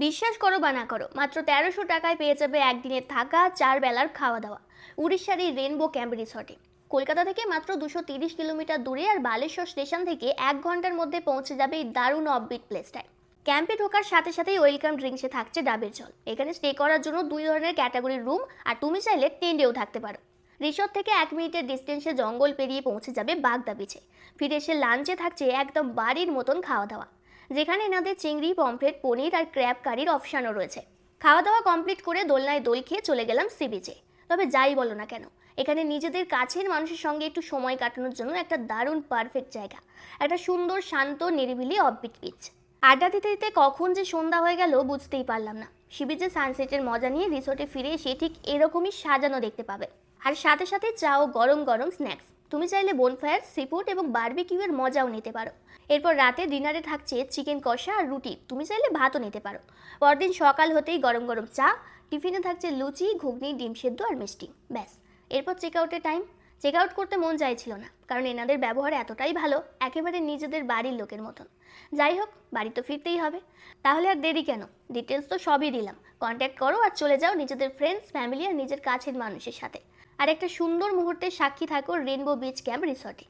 বিশ্বাস করো বা না করো, মাত্র 1300 টাকায় পেয়ে যাবে একদিনের থাকা, 4 বেলার খাওয়া দাওয়া উড়িষ্যার এই রেনবো ক্যাম্প রিসর্টে। কলকাতা থেকে মাত্র 230 কিলোমিটার দূরে, আর বালেশ্বর স্টেশন থেকে 1 ঘন্টার মধ্যে পৌঁছে যাবে এই দারুণ অফবিট প্লেসটায়। ক্যাম্পে ঢোকার সাথে সাথেই ওয়েলকাম ড্রিঙ্কসে থাকছে ডাবের জল। এখানে স্টে করার জন্য 2 ধরনের ক্যাটাগরির রুম, আর তুমি চাইলে টেন্টেও থাকতে পারো। রিসর্ট থেকে 1 মিনিটের ডিস্টেন্সে জঙ্গল পেরিয়ে পৌঁছে যাবে বাগদা বিচে। ফিরে এসে লাঞ্চে থাকছে একদম বাড়ির মতন খাওয়া দাওয়া, যেখানে এনাদের চিংড়ি, পমফ্রেট, পনির আর ক্র্যাব কারির অপশানও রয়েছে। খাওয়া দাওয়া কমপ্লিট করে দোলনায় দোল খেয়ে চলে গেলাম সি বিচে। তবে যাই বলো না কেন, এখানে নিজেদের কাছের মানুষের সঙ্গে একটু সময় কাটানোর জন্য একটা দারুণ পারফেক্ট জায়গা। একটা সুন্দর, শান্ত, নিরিবিলি অফবিট বিচ। আড্ডা দিতে দিতে কখন যে সন্ধ্যা হয়ে গেল বুঝতেই পারলাম না। সি বিচে সানসেটের মজা নিয়ে রিসোর্টে ফিরে এসে ঠিক এরকমই সাজানো দেখতে পাবে। আর সাথে সাথে চা ও গরম গরম স্ন্যাক্স। তুমি চাইলে বোনফায়ার, সিফুড এবং বারবিকিউয়ের মজাও নিতে পারো। এরপর রাতে ডিনারে থাকছে চিকেন কষা আর রুটি, তুমি চাইলে ভাতও নিতে পারো। পরদিন সকাল হতেই গরম গরম চা, টিফিনে থাকছে লুচি, ঘুগনি, ডিম সেদ্ধ আর মিষ্টি। ব্যাস, এরপর চেক আউটের টাইম। চেক আউট করতে মন চাইছিল না, কারণ এনাদের ব্যবহার এতটাই ভালো, একেবারে নিজেদের বাড়ির লোকের মতন। যাই হোক, বাড়ি তো ফিরতেই হবে, তাহলে আর দেরি কেন? ডিটেলস তো সবই দিলাম। কন্ট্যাক্ট করো আর চলে যাও নিজেদের ফ্রেন্ডস, ফ্যামিলি আর নিজের কাছের মানুষের সাথে। আর একটা সুন্দর মুহূর্তের সাক্ষী থাকো রেনবো বিচ ক্যাম্প রিসর্টে।